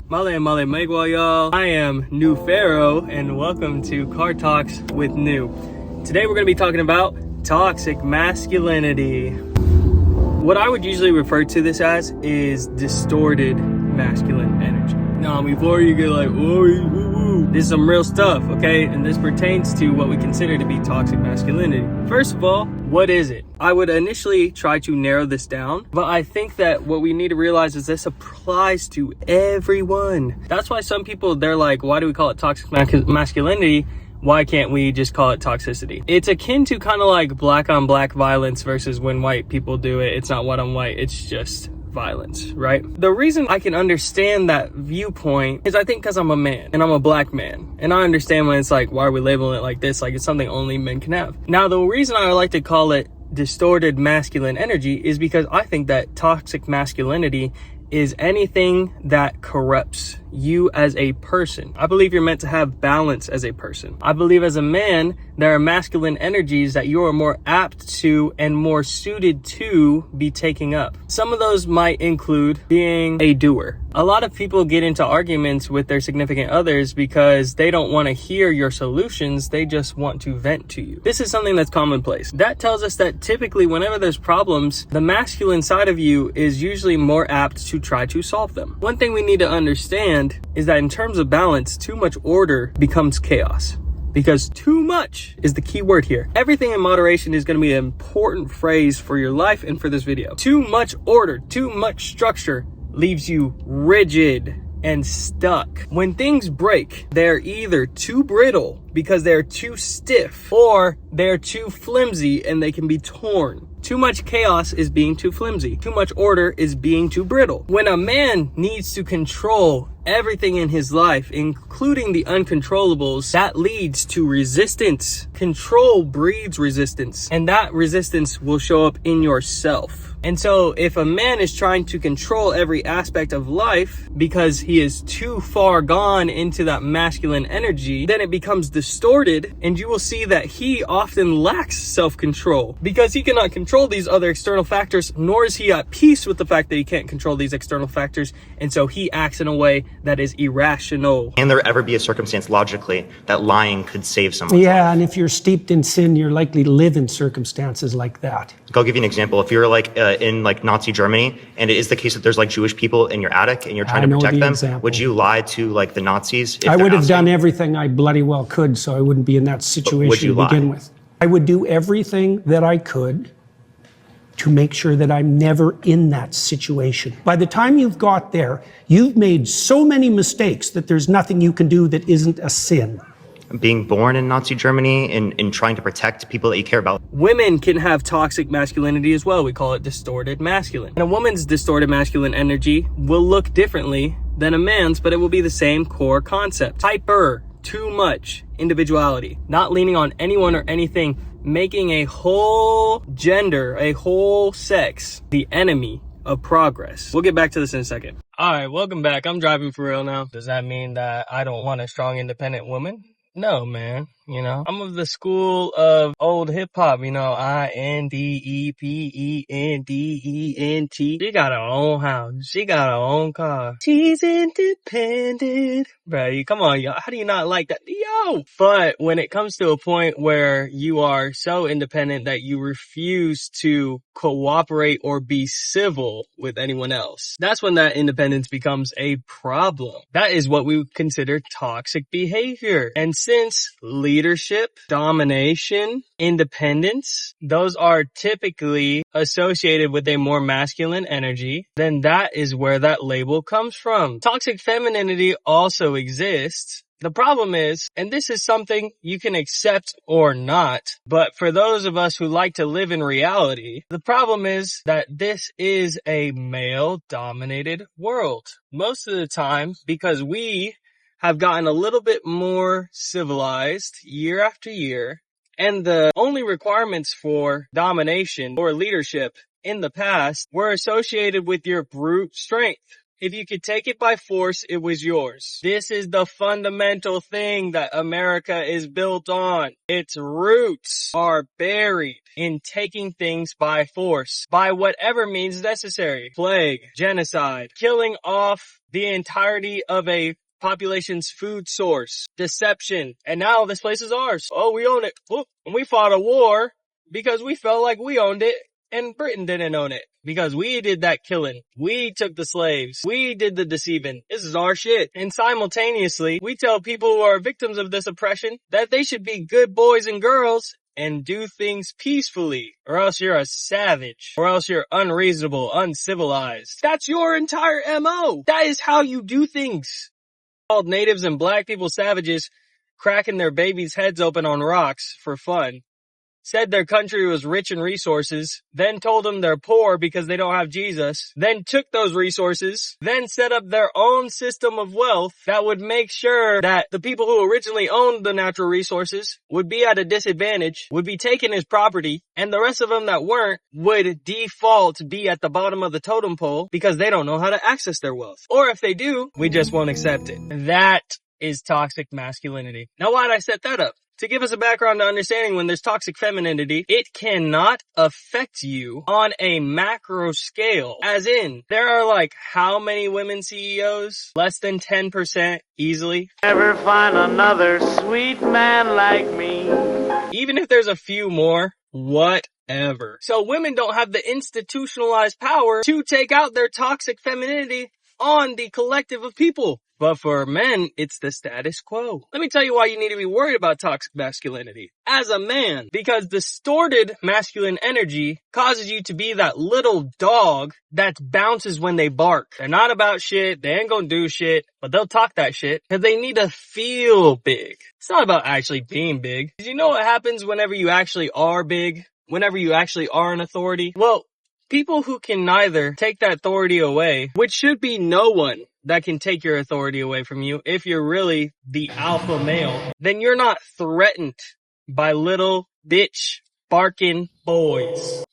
Male Megwa, y'all. I am New Pharaoh, and welcome to Car Talks with New. Today we're going to be talking about toxic masculinity. What I would usually refer to this as is distorted masculine energy. Now, before you get like, whoa, this is some real stuff, okay? And this pertains to what we consider to be toxic masculinity. First of all, what is it? I would initially try to narrow this down, but I think that what we need to realize is this applies to everyone. That's why some people, they're like, why do we call it toxic masculinity? Why can't we just call it toxicity? It's akin to kind of like black on black violence versus when white people do it. It's not white on white, it's just violence, right? The reason I can understand that viewpoint is I think because I'm a man and I'm a black man, and I understand when it's like, why are we labeling it like this? Like it's something only men can have. Now, the reason I like to call it distorted masculine energy is because I think that toxic masculinity is anything that corrupts you as a person. I believe you're meant to have balance as a person. I believe as a man, there are masculine energies that you are more apt to and more suited to be taking up. Some of those might include being a doer. A lot of people get into arguments with their significant others because they don't want to hear your solutions. They just want to vent to you. This is something that's commonplace. That tells us that typically whenever there's problems, the masculine side of you is usually more apt to try to solve them. One thing we need to understand is that in terms of balance, too much order becomes chaos. Because too much is the key word here. Everything in moderation is going to be an important phrase for your life and for this video. Too much order, too much structure leaves you rigid and stuck. When things break, they're either too brittle because they're too stiff, or they're too flimsy and they can be torn. Too much chaos is being too flimsy. Too much order is being too brittle. When a man needs to control everything in his life, including the uncontrollables, that leads to resistance. Control breeds resistance, and that resistance will show up in yourself. And so if a man is trying to control every aspect of life because he is too far gone into that masculine energy, then it becomes distorted, and you will see that he often lacks self-control because he cannot control these other external factors, nor is he at peace with the fact that he can't control these external factors. And so he acts in a way that is irrational. Can there ever be a circumstance logically that lying could save someone? Yeah, and if you're steeped in sin, you're likely to live in circumstances like that. I'll give you an example. If you're like in like Nazi Germany, and it is the case that there's like Jewish people in your attic and you're trying to protect them, example. Would you lie to like the Nazis? I would have done everything I bloody well could so I wouldn't be in that situation to begin with. I would do everything that I could to make sure that I'm never in that situation. By the time you've got there, you've made so many mistakes that there's nothing you can do that isn't a sin. Being born in Nazi Germany and trying to protect people that you care about. Women can have toxic masculinity as well. We call it distorted masculine. And a woman's distorted masculine energy will look differently than a man's, but it will be the same core concept. Hyper, too much individuality, not leaning on anyone or anything, making a whole gender, a whole sex, the enemy of progress. We'll get back to this in a second. All right, welcome back. I'm driving for real now. Does that mean that I don't want a strong, independent woman? No, man. You know, I'm of the school of old hip hop, you know, INDEPENDENT. She got her own house. She got her own car. She's independent. Bro, come on, yo. How do you not like that? Yo! But when it comes to a point where you are so independent that you refuse to cooperate or be civil with anyone else, that's when that independence becomes a problem. That is what we would consider toxic behavior. And since leadership, domination, independence, those are typically associated with a more masculine energy, then that is where that label comes from. Toxic femininity also exists. The problem is, and this is something you can accept or not, but for those of us who like to live in reality, the problem is that this is a male-dominated world. Most of the time, because we have gotten a little bit more civilized year after year, and the only requirements for domination or leadership in the past were associated with your brute strength. If you could take it by force, it was yours. This is the fundamental thing that America is built on. Its roots are buried in taking things by force, by whatever means necessary. Plague, genocide, killing off the entirety of a population's food source, deception, and now this place is ours. Oh, we own it. Oh, and we fought a war because we felt like we owned it and Britain didn't own it because we did that killing. We took the slaves. We did the deceiving. This is our shit. And simultaneously, we tell people who are victims of this oppression that they should be good boys and girls and do things peacefully, or else you're a savage, or else you're unreasonable, uncivilized. That's your entire MO. That is how you do things. Called natives and black people savages, cracking their babies' heads open on rocks for fun. Said their country was rich in resources, then told them they're poor because they don't have Jesus, then took those resources, then set up their own system of wealth that would make sure that the people who originally owned the natural resources would be at a disadvantage, would be taken as property, and the rest of them that weren't would default be at the bottom of the totem pole because they don't know how to access their wealth. Or if they do, we just won't accept it. That is toxic masculinity. Now, why'd I set that up? To give us a background to understanding when there's toxic femininity, it cannot affect you on a macro scale. As in, there are like how many women CEOs? Less than 10% easily. Never find another sweet man like me. Even if there's a few more, whatever. So women don't have the institutionalized power to take out their toxic femininity on the collective of people. But for men, it's the status quo. Let me tell you why you need to be worried about toxic masculinity. As a man, because distorted masculine energy causes you to be that little dog that bounces when they bark. They're not about shit, they ain't gonna do shit, but they'll talk that shit because they need to feel big. It's not about actually being big. Did you know what happens whenever you actually are big? Whenever you actually are an authority? Well, people who can neither take that authority away, which should be no one that can take your authority away from you if you're really the alpha male, then you're not threatened by little bitch barking boys.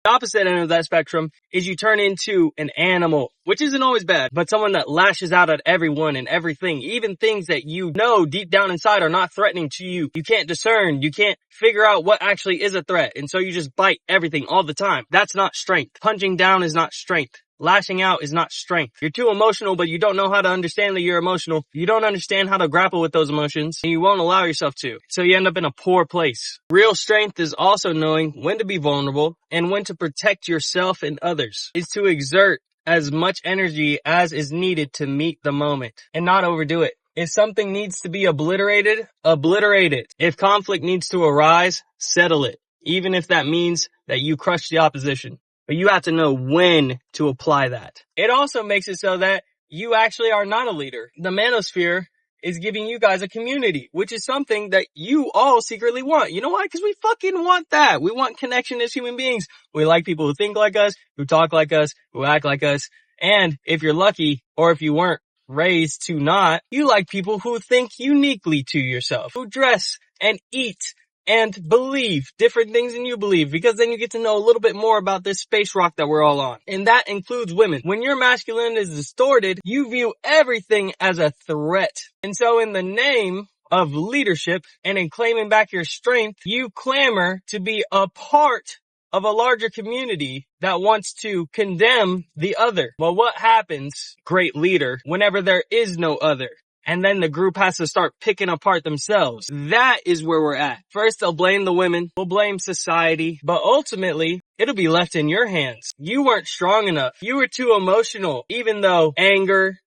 The opposite end of that spectrum is you turn into an animal, which isn't always bad, but someone that lashes out at everyone and everything, even things that you know deep down inside are not threatening to you. You can't discern, you can't figure out what actually is a threat, and so you just bite everything all the time. That's not strength. Punching down is not strength. Lashing out is not strength. You're too emotional, but you don't know how to understand that you're emotional. You don't understand how to grapple with those emotions, and you won't allow yourself to. So you end up in a poor place. Real strength is also knowing when to be vulnerable and when to protect yourself and others. It's to exert as much energy as is needed to meet the moment and not overdo it. If something needs to be obliterated, obliterate it. If conflict needs to arise, settle it. Even if that means that you crush the opposition. But you have to know when to apply that. It also makes it so that you actually are not a leader. The manosphere is giving you guys a community, which is something that you all secretly want. You know why? Because we fucking want that. We want connection as human beings. We like people who think like us, who talk like us, who act like us. And if you're lucky, or if you weren't raised to not, you like people who think uniquely to yourself, who dress and eat and believe different things than you believe, because then you get to know a little bit more about this space rock that we're all on. And that includes women. When your masculinity is distorted, you view everything as a threat. And so in the name of leadership and in claiming back your strength, you clamor to be a part of a larger community that wants to condemn the other. Well, what happens, great leader, whenever there is no other? And then the group has to start picking apart themselves. That is where we're at. First, they'll blame the women. We'll blame society. But ultimately, it'll be left in your hands. You weren't strong enough. You were too emotional. Even though anger,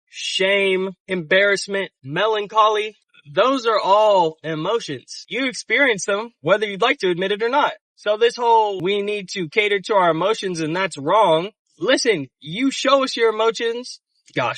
shame, embarrassment, melancholy, those are all emotions. You experience them, whether you'd like to admit it or not. So this whole, we need to cater to our emotions and that's wrong. Listen, you show us your emotions.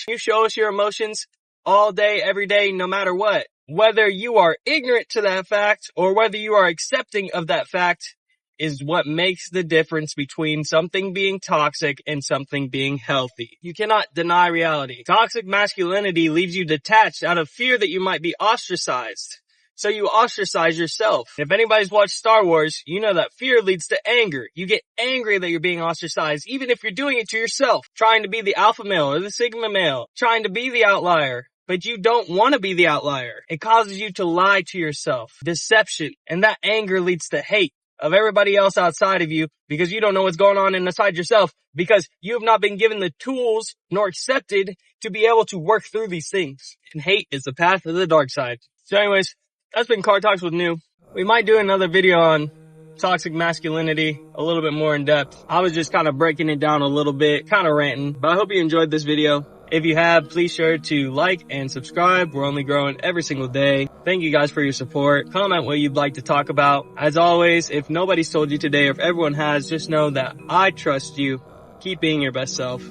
You show us your emotions all day, every day, no matter what. Whether you are ignorant to that fact or whether you are accepting of that fact is what makes the difference between something being toxic and something being healthy. You cannot deny reality. Toxic masculinity leaves you detached out of fear that you might be ostracized. So you ostracize yourself. If anybody's watched Star Wars, you know that fear leads to anger. You get angry that you're being ostracized, even if you're doing it to yourself. Trying to be the alpha male or the sigma male. Trying to be the outlier. But you don't want to be the outlier. It causes you to lie to yourself. Deception. And that anger leads to hate of everybody else outside of you because you don't know what's going on inside yourself because you have not been given the tools nor accepted to be able to work through these things. And hate is the path of the dark side. So anyways, that's been Car Talks with New. We might do another video on toxic masculinity a little bit more in depth. I was just kind of breaking it down a little bit, kind of ranting, but I hope you enjoyed this video. If you have, please sure to like and subscribe. We're only growing every single day. Thank you guys for your support. Comment what you'd like to talk about. As always, if nobody's told you today or if everyone has, just know that I trust you. Keep being your best self.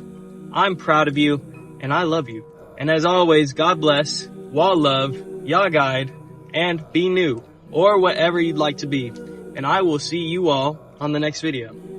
I'm proud of you and I love you. And as always, God bless, Wall love, Yah guide, and be new or whatever you'd like to be. And I will see you all on the next video.